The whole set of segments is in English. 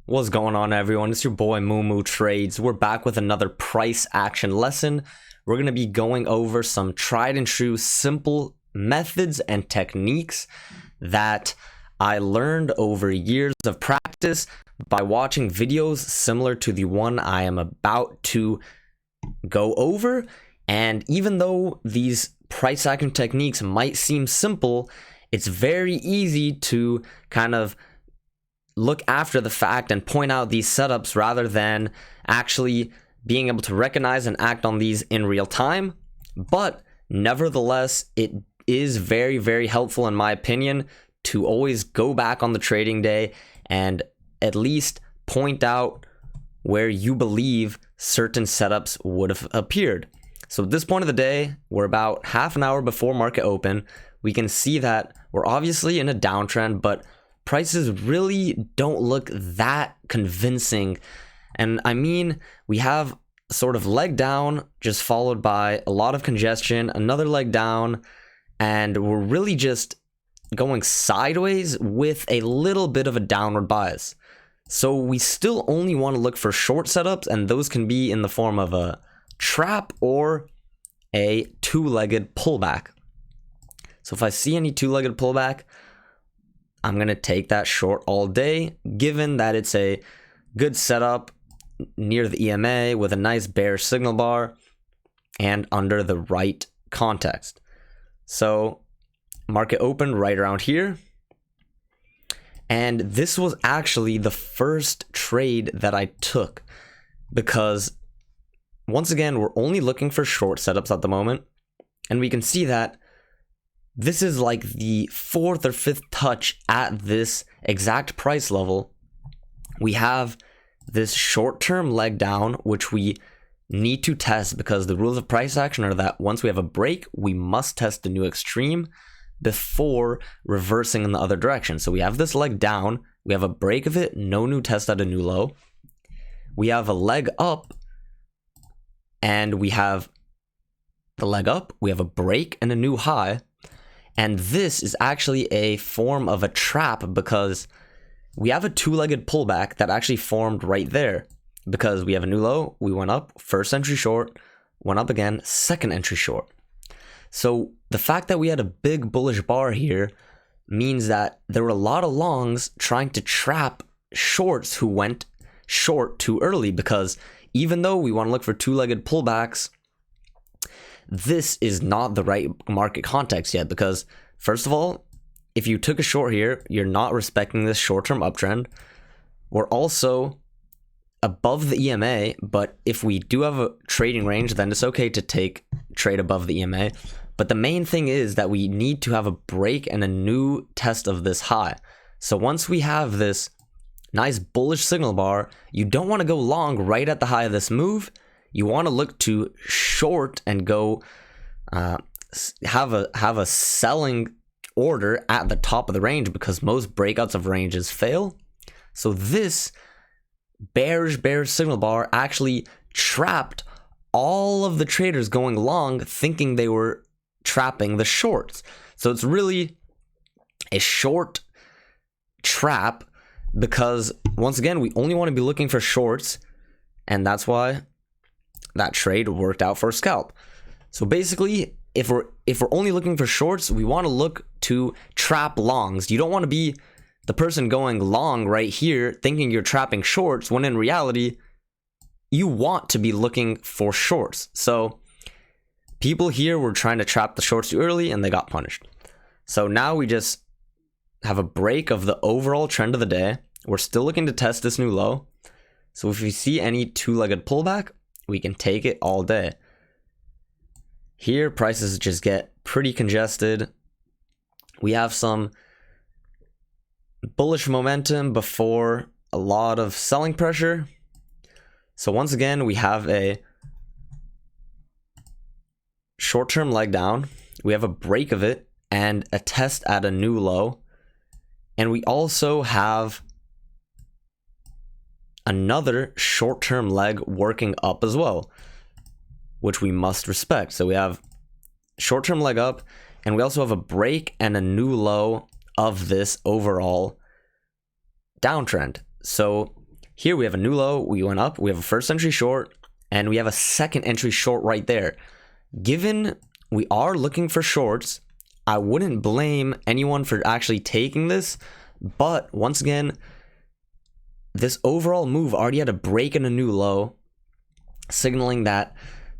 What's going on, everyone? It's your boy Moo Trades. We're back with another price action lesson. We're going to be going over some tried and true simple methods and techniques that I learned over years of practice by watching videos similar to the one I am about to go over. And even though these price action techniques might seem simple, it's very easy to kind of look after the fact and point out these setups rather than actually being able to recognize and act on these in real time. But nevertheless, it is very, very helpful in my opinion to always go back on the trading day and at least point out where you believe certain setups would have appeared. So at this point of the day, we're about half an hour before market open. We can see that we're obviously in a downtrend, but prices really don't look that convincing. And I mean, we have sort of leg down, just followed by a lot of congestion, another leg down, and we're really just going sideways with a little bit of a downward bias. So we still only want to look for short setups, and those can be in the form of a trap or a two-legged pullback. So if I see any two-legged pullback, I'm going to take that short all day, given that it's a good setup near the EMA with a nice bearish signal bar and under the right context. So market opened right around here. And this was actually the first trade that I took because once again, we're only looking for short setups at the moment. And we can see that this is like the fourth or fifth touch at this exact price level. We have this short-term leg down, which we need to test because the rules of price action are that once we have a break, we must test the new extreme before reversing in the other direction. So we have this leg down, we have a break of it, no new test at a new low. We have a leg up, and we have the leg up, we have a break and a new high. And this is actually a form of a trap because we have a two-legged pullback that actually formed right there because we have a new low, we went up, first entry short, went up again, second entry short. So the fact that we had a big bullish bar here means that there were a lot of longs trying to trap shorts who went short too early because even though we want to look for two-legged pullbacks, this is not the right market context yet because, first of all, if you took a short here, you're not respecting this short-term uptrend. We're also above the EMA, but if we do have a trading range, then it's okay to trade above the EMA. But the main thing is that we need to have a break and a new test of this high. So once we have this nice bullish signal bar, you don't want to go long right at the high of this move. You want to look to short and go have a selling order at the top of the range because most breakouts of ranges fail. So this bearish signal bar actually trapped all of the traders going long thinking they were trapping the shorts. So it's really a short trap because once again, we only want to be looking for shorts, and that's why that trade worked out for a scalp. So basically, if we're only looking for shorts, we want to look to trap longs. You don't want to be the person going long right here thinking you're trapping shorts when in reality you want to be looking for shorts. So people here were trying to trap the shorts too early and they got punished. So now we just have a break of the overall trend of the day. We're still looking to test this new low. So if we see any two-legged pullback, we can take it all day. Here, prices just get pretty congested. We have some bullish momentum before a lot of selling pressure. So once again, we have a short-term leg down. We have a break of it and a test at a new low. And we also have another short-term leg working up as well, which we must respect. So we have short-term leg up, and we also have a break and a new low of this overall downtrend. So Here we have a new low, we went up, we have a first entry short, and we have a second entry short right there. Given we are looking for shorts, I wouldn't blame anyone for actually taking this, but once again, this overall move already had a break in a new low, signaling that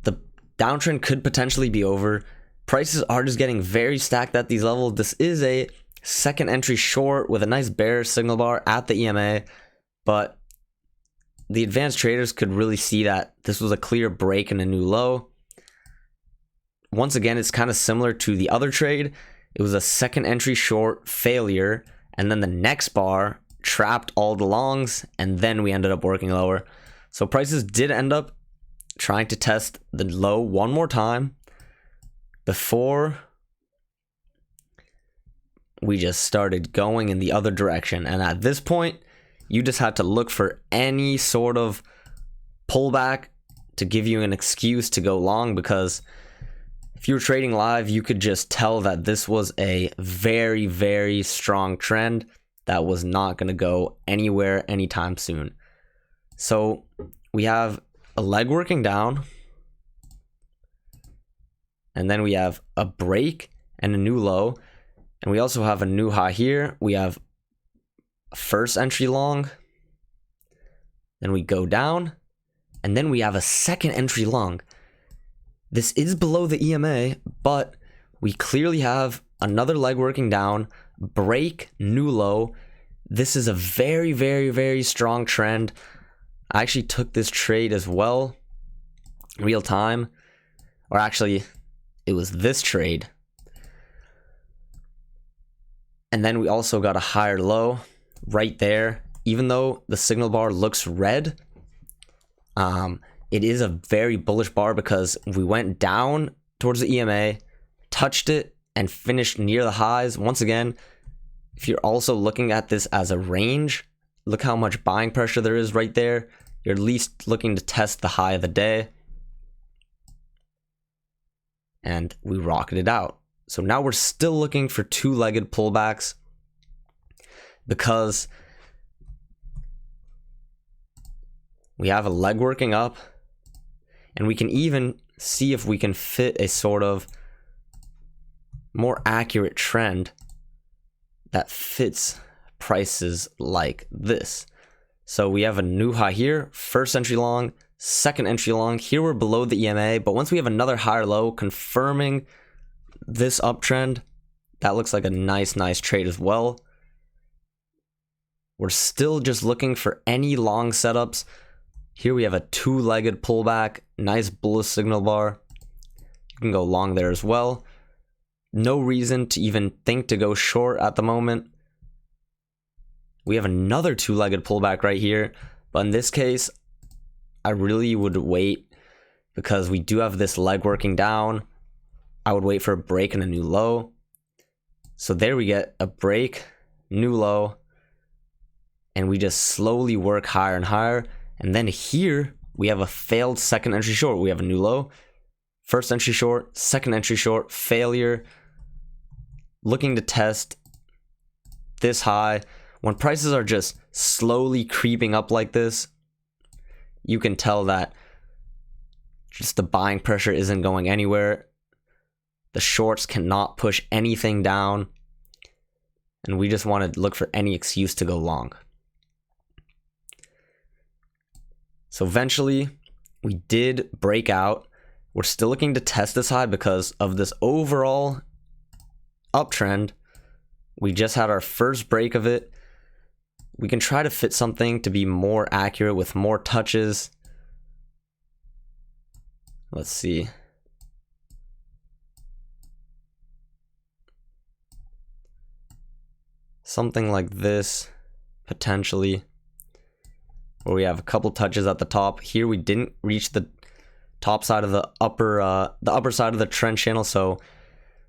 the downtrend could potentially be over. Prices are just getting very stacked at these levels. This is a second entry short with a nice bearish signal bar at the EMA, but the advanced traders could really see that this was a clear break in a new low. Once again, it's kind of similar to the other trade. It was a second entry short failure, and then the next bar trapped all the longs, and then we ended up working lower. So prices did end up trying to test the low one more time before we just started going in the other direction. And at this point, you just had to look for any sort of pullback to give you an excuse to go long, because if you were trading live, you could just tell that this was a very, very strong trend that was not going to go anywhere anytime soon. So we have a leg working down, and then we have a break and a new low, and we also have a new high here. We have a first entry long, then we go down, and then we have a second entry long. This is below the EMA, but we clearly have another leg working down, break, new low. This is a very, very, very strong trend. I actually took this trade as well, real time, or actually it was this trade. And then we also got a higher low right there. Even though the signal bar looks red, it is a very bullish bar because we went down towards the EMA, touched it, and finished near the highs. Once again, if you're also looking at this as a range, look how much buying pressure there is right there. You're at least looking to test the high of the day. And we rocketed out. So now we're still looking for two-legged pullbacks because we have a leg working up, and we can even see if we can fit a sort of more accurate trend that fits prices like this. So we have a new high here, first entry long, second entry long. Here we're below the EMA, but once we have another higher low confirming this uptrend, that looks like a nice trade as well. We're still just looking for any long setups. Here we have a two-legged pullback, nice bullish signal bar. You can go long there as well. No reason to even think to go short at the moment. We have another two-legged pullback right here, but in this case, I really would wait because we do have this leg working down. I would wait for a break and a new low. So there we get a break, new low, and we just slowly work higher and higher. And then here we have a failed second entry short. We have a new low, first entry short, second entry short, failure. Looking to test this high. When prices are just slowly creeping up like this, you can tell that just the buying pressure isn't going anywhere. The shorts cannot push anything down, and we just want to look for any excuse to go long. So eventually, we did break out. We're still looking to test this high because of this overall uptrend. We just had our first break of it. We can try to fit something to be more accurate with more touches. Let's see. Something like this, potentially, where we have a couple touches at the top. Here we didn't reach the top side of the upper side of the trend channel, so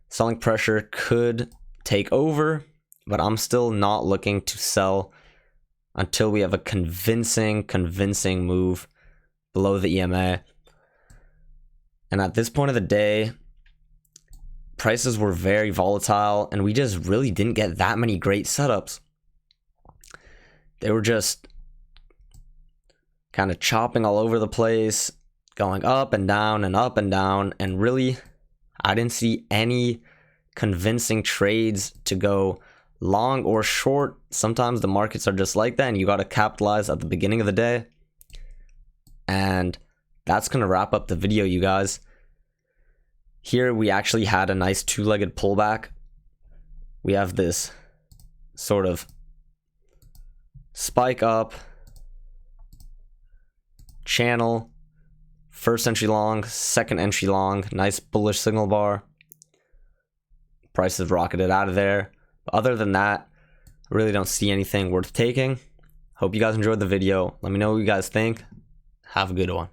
selling pressure could take over, but I'm still not looking to sell until we have a convincing move below the EMA. And at this point of the day, prices were very volatile, and we just really didn't get that many great setups. They were just kind of chopping all over the place, going up and down and up and down, and really I didn't see any convincing trades to go long or short. Sometimes the markets are just like that and you got to capitalize at the beginning of the day. And that's going to wrap up the video, you guys. Here we actually had a nice two-legged pullback. We have this sort of spike up, channel, first entry long, second entry long, nice bullish signal bar. Prices rocketed out of there. But other than that, I really don't see anything worth taking. Hope you guys enjoyed the video. Let me know what you guys think. Have a good one.